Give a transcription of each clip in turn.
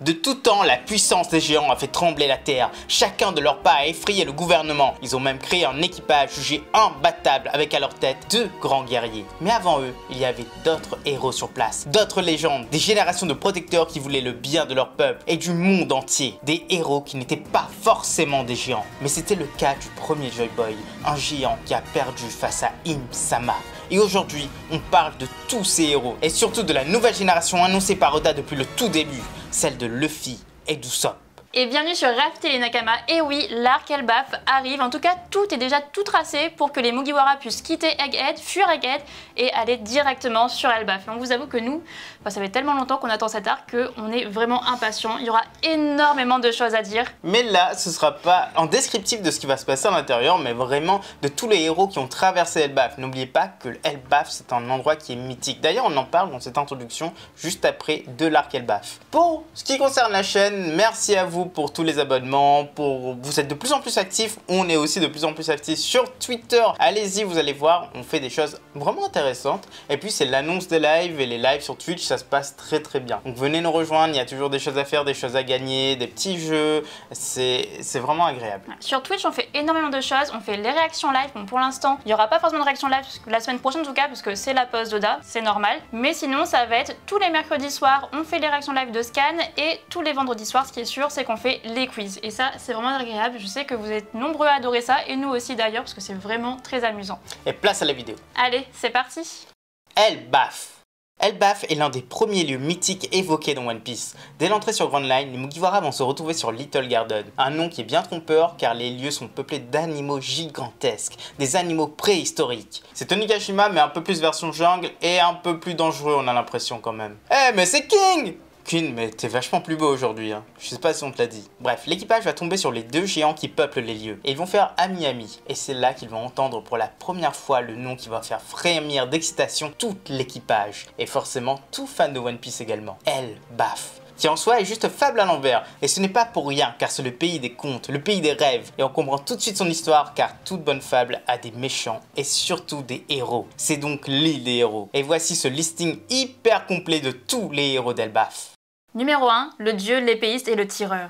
De tout temps, la puissance des géants a fait trembler la terre. Chacun de leurs pas a effrayé le gouvernement. Ils ont même créé un équipage jugé imbattable avec à leur tête 2 grands guerriers. Mais avant eux, il y avait d'autres héros sur place. D'autres légendes, des générations de protecteurs qui voulaient le bien de leur peuple et du monde entier. Des héros qui n'étaient pas forcément des géants. Mais c'était le cas du premier Joy Boy, un géant qui a perdu face à Im-sama. Et aujourd'hui, on parle de tous ces héros et surtout de la nouvelle génération annoncée par Oda depuis le tout début, celle de Luffy et d'Usopp. Et bienvenue sur Raftel et Nakama. Et oui, l'arc Elbaf arrive. En tout cas, tout est déjà tout tracé pour que les Mugiwara puissent quitter Egghead, fuir Egghead et aller directement sur Elbaf. Et on vous avoue que nous, ça fait tellement longtemps qu'on attend cet arc qu'on est vraiment impatients. Il y aura énormément de choses à dire. Mais là, ce sera pas en descriptif de ce qui va se passer à l'intérieur, mais vraiment de tous les héros qui ont traversé Elbaf. N'oubliez pas que Elbaf, c'est un endroit qui est mythique. D'ailleurs, on en parle dans cette introduction juste après de l'arc Elbaf. Pour ce qui concerne la chaîne, merci à vous pour tous les abonnements, vous êtes de plus en plus actifs, on est aussi de plus en plus actifs sur Twitter. Allez-y, vous allez voir, on fait des choses vraiment intéressantes. Et puis c'est l'annonce des lives et les lives sur Twitch, ça se passe très bien. Donc venez nous rejoindre, il y a toujours des choses à faire, des choses à gagner, des petits jeux, c'est vraiment agréable. Sur Twitch, on fait énormément de choses, on fait les réactions live. Bon, pour l'instant, il n'y aura pas forcément de réaction live la semaine prochaine en tout cas, parce que c'est la pause d'Oda, c'est normal. Mais sinon, ça va être tous les mercredis soirs, on fait les réactions live de Scan et tous les vendredis soirs, ce qui est sûr, c'est qu'on fait les quiz. Et ça, c'est vraiment agréable. Je sais que vous êtes nombreux à adorer ça, et nous aussi d'ailleurs, parce que c'est vraiment très amusant. Et place à la vidéo. Allez, c'est parti. Elbaf. Elbaf est l'un des premiers lieux mythiques évoqués dans One Piece. Dès l'entrée sur Grand Line, les Mugiwara vont se retrouver sur Little Garden. Un nom qui est bien trompeur car les lieux sont peuplés d'animaux gigantesques, des animaux préhistoriques. C'est Onigashima mais un peu plus version jungle et un peu plus dangereux on a l'impression quand même. Eh mais c'est King! King, mais t'es vachement plus beau aujourd'hui, hein. Je sais pas si on te l'a dit. Bref, l'équipage va tomber sur les 2 géants qui peuplent les lieux. Et ils vont faire ami-ami. Et c'est là qu'ils vont entendre pour la première fois le nom qui va faire frémir d'excitation tout l'équipage. Et forcément, tout fan de One Piece également. Elbaf. Qui en soi est juste fable à l'envers. Et ce n'est pas pour rien, car c'est le pays des contes, le pays des rêves. Et on comprend tout de suite son histoire, car toute bonne fable a des méchants et surtout des héros. C'est donc l'île des héros. Et voici ce listing hyper complet de tous les héros d'Elbaf. Numéro 1, le dieu, l'épéiste et le tireur.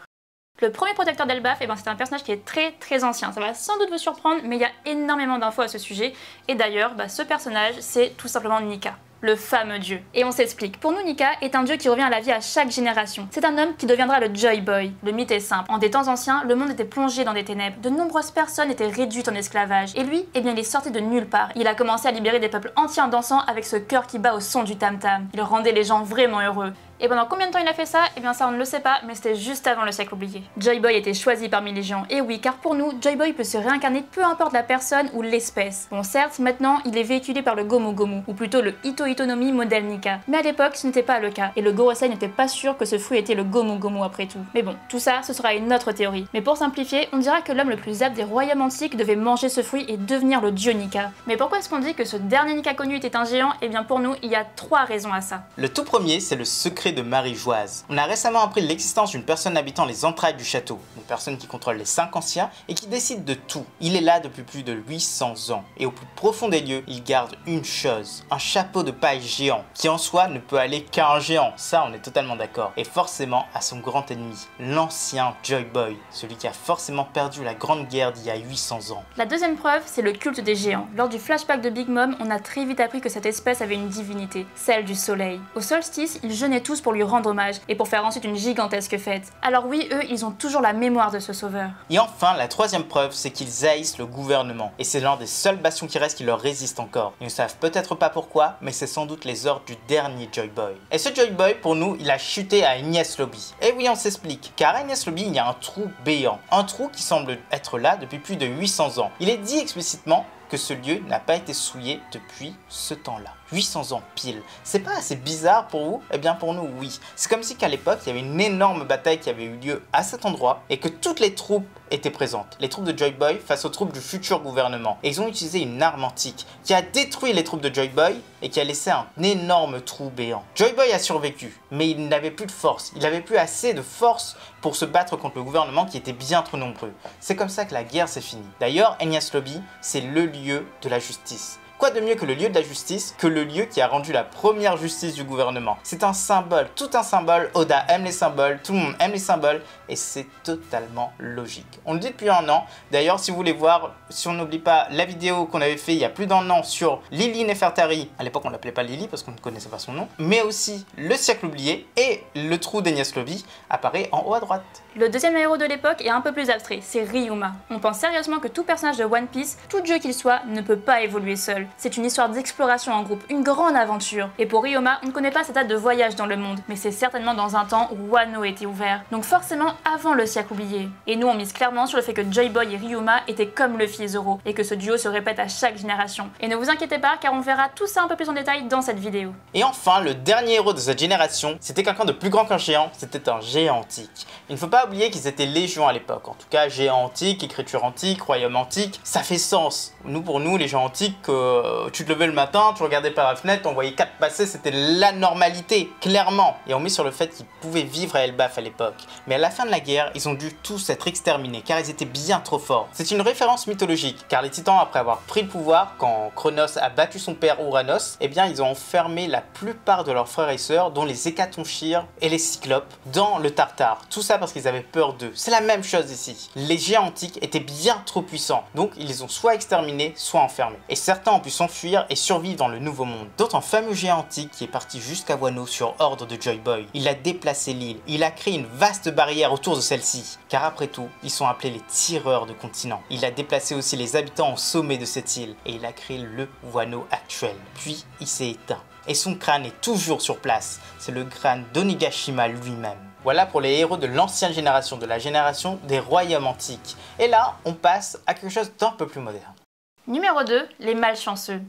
Le premier protecteur d'Elbaf, c'est un personnage qui est très ancien. Ça va sans doute vous surprendre, mais il y a énormément d'infos à ce sujet. Et d'ailleurs, ce personnage, c'est tout simplement Nika, le fameux dieu. Et on s'explique. Pour nous, Nika est un dieu qui revient à la vie à chaque génération. C'est un homme qui deviendra le Joy Boy. Le mythe est simple. En des temps anciens, le monde était plongé dans des ténèbres. De nombreuses personnes étaient réduites en esclavage. Et lui, il est sorti de nulle part. Il a commencé à libérer des peuples entiers en dansant avec ce cœur qui bat au son du tam-tam. Il rendait les gens vraiment heureux. Et pendant combien de temps il a fait ça? Ça on ne le sait pas, mais c'était juste avant le siècle oublié. Joy Boy était choisi parmi les géants, et oui, car pour nous, Joy Boy peut se réincarner peu importe la personne ou l'espèce. Bon certes, maintenant il est véhiculé par le Gomu Gomu, ou plutôt le Ito Itonomi modèle Nika. Mais à l'époque, ce n'était pas le cas, et le Gorosei n'était pas sûr que ce fruit était le Gomu Gomu après tout. Mais bon, tout ça, ce sera une autre théorie. Mais pour simplifier, on dira que l'homme le plus apte des royaumes antiques devait manger ce fruit et devenir le dieu Nika. Mais pourquoi est-ce qu'on dit que ce dernier Nika connu était un géant? Pour nous, il y a 3 raisons à ça. Le tout premier, c'est le secret de Marie-Joise. On a récemment appris l'existence d'une personne habitant les entrailles du château, une personne qui contrôle les 5 anciens et qui décide de tout. Il est là depuis plus de 800 ans et au plus profond des lieux, il garde une chose, un chapeau de paille géant qui en soi ne peut aller qu'à un géant, ça on est totalement d'accord. Et forcément à son grand ennemi, l'ancien Joy Boy, celui qui a forcément perdu la grande guerre d'il y a 800 ans. La deuxième preuve, c'est le culte des géants. Lors du flashback de Big Mom, on a très vite appris que cette espèce avait une divinité, celle du soleil. Au solstice, ils jeûnaient tous pour lui rendre hommage et pour faire ensuite une gigantesque fête. Alors oui, eux, ils ont toujours la mémoire de ce sauveur. Et enfin, la troisième preuve, c'est qu'ils haïssent le gouvernement. Et c'est l'un des seuls bastions qui restent qui leur résistent encore. Ils ne savent peut-être pas pourquoi, mais c'est sans doute les ordres du dernier Joy Boy. Et ce Joy Boy, pour nous, il a chuté à Enies Lobby. Et oui, on s'explique. Car à Enies Lobby, il y a un trou béant. Un trou qui semble être là depuis plus de 800 ans. Il est dit explicitement que ce lieu n'a pas été souillé depuis ce temps-là. 800 ans pile. C'est pas assez bizarre pour vous? Eh bien pour nous, oui. C'est comme si qu'à l'époque, il y avait une énorme bataille qui avait eu lieu à cet endroit et que toutes les troupes étaient présentes. Les troupes de Joy Boy face aux troupes du futur gouvernement. Et ils ont utilisé une arme antique qui a détruit les troupes de Joy Boy et qui a laissé un énorme trou béant. Joy Boy a survécu, mais il n'avait plus de force. Il n'avait plus assez de force pour se battre contre le gouvernement qui était bien trop nombreux. C'est comme ça que la guerre s'est finie. D'ailleurs, Enies Lobby, c'est le lieu de la justice. Quoi de mieux que le lieu de la justice, que le lieu qui a rendu la première justice du gouvernement? C'est un symbole, tout un symbole. Oda aime les symboles, tout le monde aime les symboles, et c'est totalement logique. On le dit depuis un an. D'ailleurs, si vous voulez voir, si on n'oublie pas la vidéo qu'on avait fait il y a plus d'un an sur Lily Nefertari, à l'époque on l'appelait pas Lily parce qu'on ne connaissait pas son nom, mais aussi le siècle oublié et le trou d'Enies Lobby apparaît en haut à droite. Le deuxième héros de l'époque est un peu plus abstrait, c'est Ryuma. On pense sérieusement que tout personnage de One Piece, tout jeu qu'il soit, ne peut pas évoluer seul. C'est une histoire d'exploration en groupe, une grande aventure. Et pour Ryuma, on ne connaît pas sa date de voyage dans le monde, mais c'est certainement dans un temps où Wano était ouvert. Donc forcément avant le siècle oublié. Et nous on mise clairement sur le fait que Joy Boy et Ryuma étaient comme Luffy et Zoro, et que ce duo se répète à chaque génération. Et ne vous inquiétez pas, car on verra tout ça un peu plus en détail dans cette vidéo. Et enfin, le dernier héros de cette génération, c'était quelqu'un de plus grand qu'un géant, c'était un géant antique. Il ne faut pas oublier qu'ils étaient légions à l'époque, en tout cas géant antique, écriture antique, royaume antique, ça fait sens. Pour nous, les géants antiques, tu te levais le matin, tu regardais par la fenêtre, on voyait 4 passer, c'était la normalité, clairement. Et on met sur le fait qu'ils pouvaient vivre à Elbaf à l'époque. Mais à la fin de la guerre, ils ont dû tous être exterminés, car ils étaient bien trop forts. C'est une référence mythologique, car les titans, après avoir pris le pouvoir, quand Chronos a battu son père Ouranos, eh bien ils ont enfermé la plupart de leurs frères et sœurs, dont les Hécatonchires et les Cyclopes, dans le Tartare. Tout ça parce qu'ils avaient peur d'eux. C'est la même chose ici. Les géants antiques étaient bien trop puissants, donc ils les ont soit exterminés, soit enfermés. Et certains ont pu s'enfuir et survivre dans le Nouveau Monde. Dont un fameux géant antique qui est parti jusqu'à Wano sur ordre de Joy Boy. Il a déplacé l'île, il a créé une vaste barrière autour de celle-ci, car après tout, ils sont appelés les tireurs de continents. Il a déplacé aussi les habitants au sommet de cette île, et il a créé le Wano actuel. Puis, il s'est éteint. Et son crâne est toujours sur place. C'est le crâne d'Onigashima lui-même. Voilà pour les héros de l'ancienne génération, de la génération des royaumes antiques. Et là, on passe à quelque chose d'un peu plus moderne. Numéro 2, les malchanceux.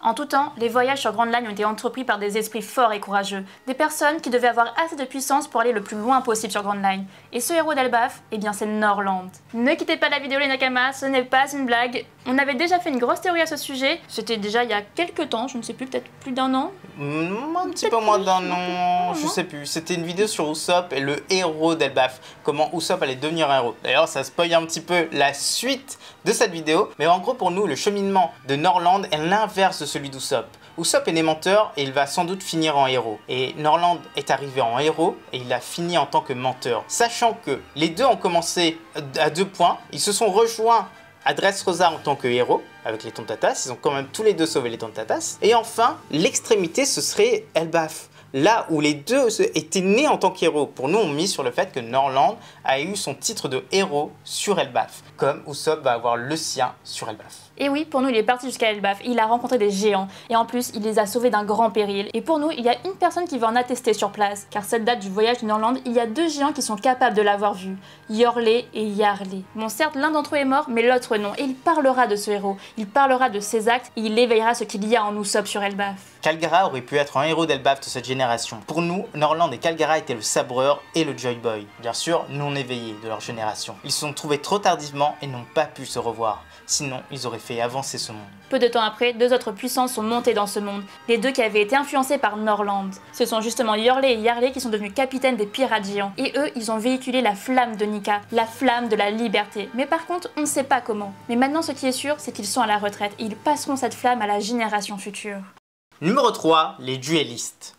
En tout temps, les voyages sur Grand Line ont été entrepris par des esprits forts et courageux, des personnes qui devaient avoir assez de puissance pour aller le plus loin possible sur Grand Line. Et ce héros d'Elbaf, eh bien c'est Norland. Ne quittez pas la vidéo les Nakamas, ce n'est pas une blague. On avait déjà fait une grosse théorie à ce sujet, c'était déjà il y a quelques temps, je ne sais plus, peut-être plus d'un an. Un petit peu moins d'un an, je sais plus. C'était une vidéo sur Usopp et le héros d'Elbaf. Comment Usopp allait devenir un héros. D'ailleurs, ça spoil un petit peu la suite de cette vidéo. Mais en gros, pour nous, le cheminement de Norland est l'inverse de celui d'Usopp. Usopp est né menteur et il va sans doute finir en héros. Et Norland est arrivé en héros et il a fini en tant que menteur. Sachant que les deux ont commencé à 2 points, ils se sont rejoints à Dressrosa en tant que héros, avec les Tontatas, ils ont quand même tous les deux sauvé les Tontatas. Et enfin, l'extrémité, ce serait Elbaf. Là où les deux étaient nés en tant qu'héros. Pour nous, on mise sur le fait que Norland a eu son titre de héros sur Elbaf, comme Usopp va avoir le sien sur Elbaf. Et oui, pour nous, il est parti jusqu'à Elbaf, il a rencontré des géants, et en plus, il les a sauvés d'un grand péril. Et pour nous, il y a une personne qui va en attester sur place, car cette date du voyage de Norland, il y a 2 géants qui sont capables de l'avoir vu, Yorlé et Yarlé. Bon, certes, l'un d'entre eux est mort, mais l'autre non, et il parlera de ce héros, il parlera de ses actes, et il éveillera ce qu'il y a en Usopp sur Elbaf. Kalgara aurait pu être un héros d'Elbaf de cette génération. Pour nous, Norland et Kalgara étaient le sabreur et le Joy Boy. Bien sûr, non éveillés de leur génération. Ils se sont trouvés trop tardivement et n'ont pas pu se revoir. Sinon, ils auraient fait avancer ce monde. Peu de temps après, 2 autres puissances sont montées dans ce monde, les 2 qui avaient été influencés par Norland. Ce sont justement Yorlé et Yarlé qui sont devenus capitaines des pirates géants. Et eux, ils ont véhiculé la flamme de Nika, la flamme de la liberté. Mais par contre, on ne sait pas comment. Mais maintenant, ce qui est sûr, c'est qu'ils sont à la retraite et ils passeront cette flamme à la génération future. Numéro 3, les duellistes.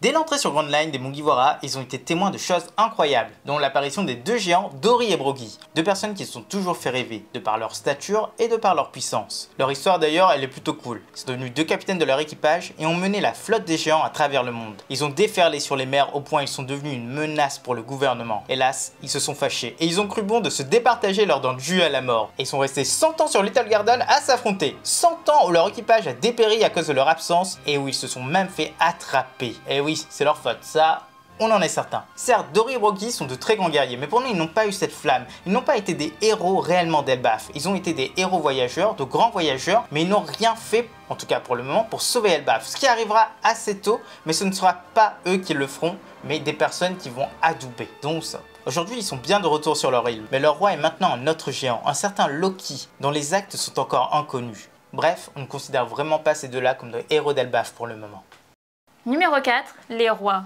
Dès l'entrée sur Grand Line des Mugiwara, ils ont été témoins de choses incroyables, dont l'apparition des 2 géants Dory et Brogy, 2 personnes qui se sont toujours fait rêver, de par leur stature et de par leur puissance. Leur histoire d'ailleurs, elle est plutôt cool. Ils sont devenus 2 capitaines de leur équipage et ont mené la flotte des géants à travers le monde. Ils ont déferlé sur les mers au point où ils sont devenus une menace pour le gouvernement. Hélas, ils se sont fâchés et ils ont cru bon de se départager lors d'un duel à la mort. Et ils sont restés 100 ans sur Little Garden à s'affronter. 100 ans où leur équipage a dépéri à cause de leur absence et où ils se sont même fait attraper. Et oui, c'est leur faute, ça, on en est certain. Certes, Dory et Brogy sont de très grands guerriers, mais pour nous, ils n'ont pas eu cette flamme. Ils n'ont pas été des héros réellement d'Elbaf. Ils ont été des héros voyageurs, de grands voyageurs, mais ils n'ont rien fait, en tout cas pour le moment, pour sauver Elbaf. Ce qui arrivera assez tôt, mais ce ne sera pas eux qui le feront, mais des personnes qui vont adouber, dont Usopp. Aujourd'hui, ils sont bien de retour sur leur île, mais leur roi est maintenant un autre géant, un certain Loki, dont les actes sont encore inconnus. Bref, on ne considère vraiment pas ces 2-là comme des héros d'Elbaf pour le moment. Numéro 4, les rois.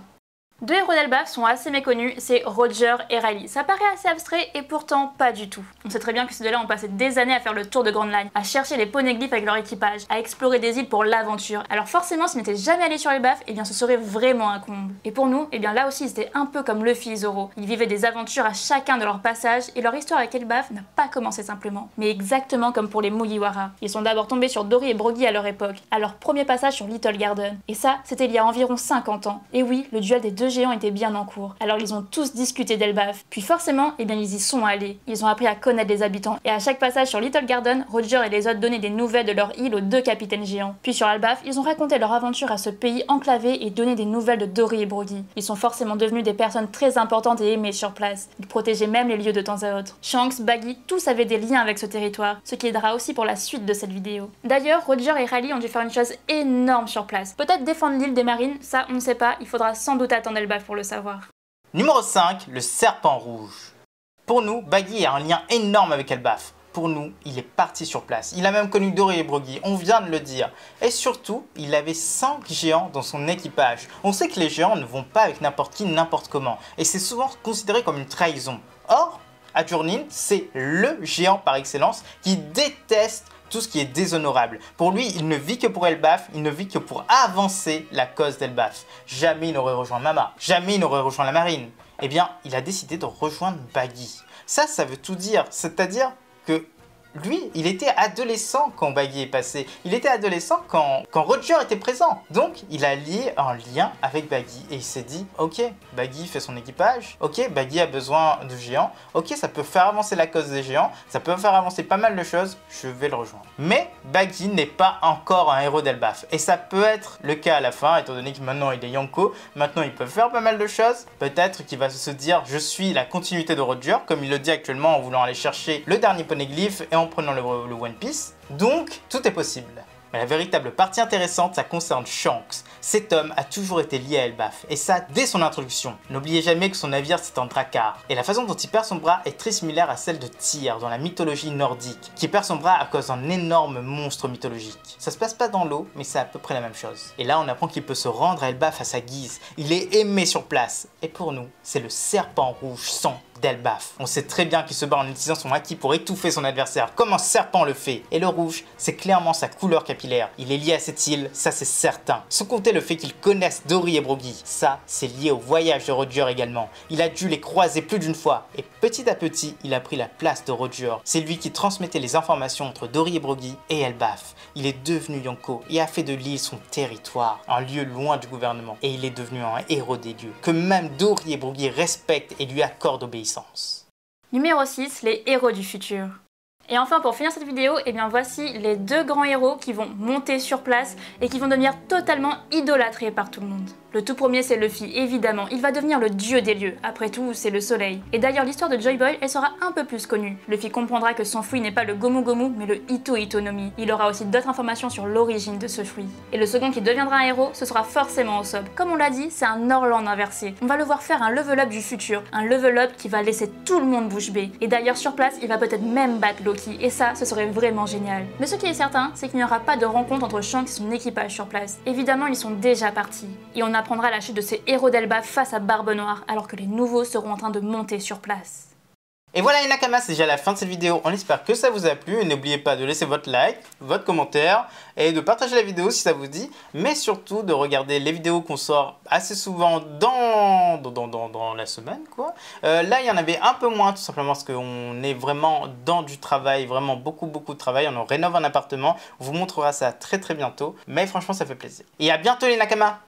Deux héros d'Elbaf sont assez méconnus, c'est Roger et Riley. Ça paraît assez abstrait et pourtant pas du tout. On sait très bien que ces deux-là ont passé des années à faire le tour de Grand Line, à chercher les poneglyphes avec leur équipage, à explorer des îles pour l'aventure. Alors forcément, s'ils n'étaient jamais allés sur Elbaf, eh bien ce serait vraiment un comble. Et pour nous, eh bien là aussi ils étaient un peu comme Luffy et Zoro. Ils vivaient des aventures à chacun de leurs passages et leur histoire avec Elbaf n'a pas commencé simplement, mais exactement comme pour les Mugiwara. Ils sont d'abord tombés sur Dory et Brogy à leur époque, à leur premier passage sur Little Garden. Et ça, c'était il y a environ 50 ans. Et oui, le duel des deux géants était bien en cours. Alors ils ont tous discuté d'Elbaf. Puis forcément, eh bien ils y sont allés. Ils ont appris à connaître les habitants. Et à chaque passage sur Little Garden, Roger et les autres donnaient des nouvelles de leur île aux deux capitaines géants. Puis sur Elbaf, ils ont raconté leur aventure à ce pays enclavé et donné des nouvelles de Dory et Brogy. Ils sont forcément devenus des personnes très importantes et aimées sur place. Ils protégeaient même les lieux de temps à autre. Shanks, Baggy, tous avaient des liens avec ce territoire, ce qui aidera aussi pour la suite de cette vidéo. D'ailleurs, Roger et Riley ont dû faire une chose énorme sur place. Peut-être défendre l'île des marines, ça on ne sait pas, il faudra sans doute attendre Elbaf pour le savoir. Numéro 5, le serpent rouge. Pour nous, Baggy a un lien énorme avec Elbaf. Pour nous, il est parti sur place. Il a même connu Dory et Brogy, on vient de le dire. Et surtout, il avait 5 géants dans son équipage. On sait que les géants ne vont pas avec n'importe qui, n'importe comment. Et c'est souvent considéré comme une trahison. Or, Adjurnin, c'est le géant par excellence qui déteste tout ce qui est déshonorable. Pour lui, il ne vit que pour Elbaf, il ne vit que pour avancer la cause d'Elbaf. Jamais il n'aurait rejoint Mama, jamais il n'aurait rejoint la marine. Eh bien, il a décidé de rejoindre Baggy. Ça veut tout dire, c'est-à-dire que lui, il était adolescent quand Baggy est passé. Il était adolescent quand Roger était présent. Donc, il a lié un lien avec Baggy. Et il s'est dit, ok, Baggy fait son équipage. Ok, Baggy a besoin de géants. Ok, ça peut faire avancer la cause des géants. Ça peut faire avancer pas mal de choses. Je vais le rejoindre. Mais Baggy n'est pas encore un héros d'Elbaf. Et ça peut être le cas à la fin, étant donné que maintenant il est Yonko. Maintenant, il peut faire pas mal de choses. Peut-être qu'il va se dire, je suis la continuité de Roger, comme il le dit actuellement en voulant aller chercher le dernier poneglyph et en prenant le One Piece. Donc, tout est possible. Mais la véritable partie intéressante, ça concerne Shanks. Cet homme a toujours été lié à Elbaf, et ça dès son introduction. N'oubliez jamais que son navire c'est un drakkar, et la façon dont il perd son bras est très similaire à celle de Tyr dans la mythologie nordique, qui perd son bras à cause d'un énorme monstre mythologique. Ça se passe pas dans l'eau, mais c'est à peu près la même chose. Et là on apprend qu'il peut se rendre à Elbaf à sa guise, il est aimé sur place, et pour nous, c'est le serpent rouge sang d'Elbaf. On sait très bien qu'il se bat en utilisant son haki pour étouffer son adversaire, comme un serpent le fait. Et le rouge, c'est clairement sa couleur capillaire. Il est lié à cette île, ça c'est certain. Sans compter le fait qu'ils connaissent Dory et Brogy, ça c'est lié au voyage de Roger également. Il a dû les croiser plus d'une fois, et petit à petit, il a pris la place de Roger. C'est lui qui transmettait les informations entre Dory et Brogy et Elbaf. Il est devenu Yonko et a fait de l'île son territoire, un lieu loin du gouvernement. Et il est devenu un héros des dieux, que même Dory et Brogy respectent et lui accordent obéissance. Numéro 6, les héros du futur. Et enfin, pour finir cette vidéo, eh bien voici les deux grands héros qui vont monter sur place et qui vont devenir totalement idolâtrés par tout le monde. Le tout premier, c'est Luffy, évidemment. Il va devenir le dieu des lieux. Après tout, c'est le soleil. Et d'ailleurs, l'histoire de Joy Boy, elle sera un peu plus connue. Luffy comprendra que son fruit n'est pas le Gomu Gomu, mais le Ito Ito no Mi. Il aura aussi d'autres informations sur l'origine de ce fruit. Et le second qui deviendra un héros, ce sera forcément Usopp. Comme on l'a dit, c'est un Norland inversé. On va le voir faire un level up du futur. Un level up qui va laisser tout le monde bouche bée. Et d'ailleurs, sur place, il va peut-être même battre Loki. Et ça, ce serait vraiment génial. Mais ce qui est certain, c'est qu'il n'y aura pas de rencontre entre Shanks et son équipage sur place. Évidemment, ils sont déjà partis. Et on apprendra la chute de ces héros d'Elbaf face à Barbe Noire, alors que les nouveaux seront en train de monter sur place. Et voilà les Nakamas, c'est déjà la fin de cette vidéo. On espère que ça vous a plu et n'oubliez pas de laisser votre like, votre commentaire et de partager la vidéo si ça vous dit, mais surtout de regarder les vidéos qu'on sort assez souvent dans la semaine quoi. Là il y en avait un peu moins tout simplement parce qu'on est vraiment dans du travail, vraiment beaucoup de travail. On rénove un appartement, on vous montrera ça très bientôt, mais franchement ça fait plaisir. Et à bientôt les Nakamas.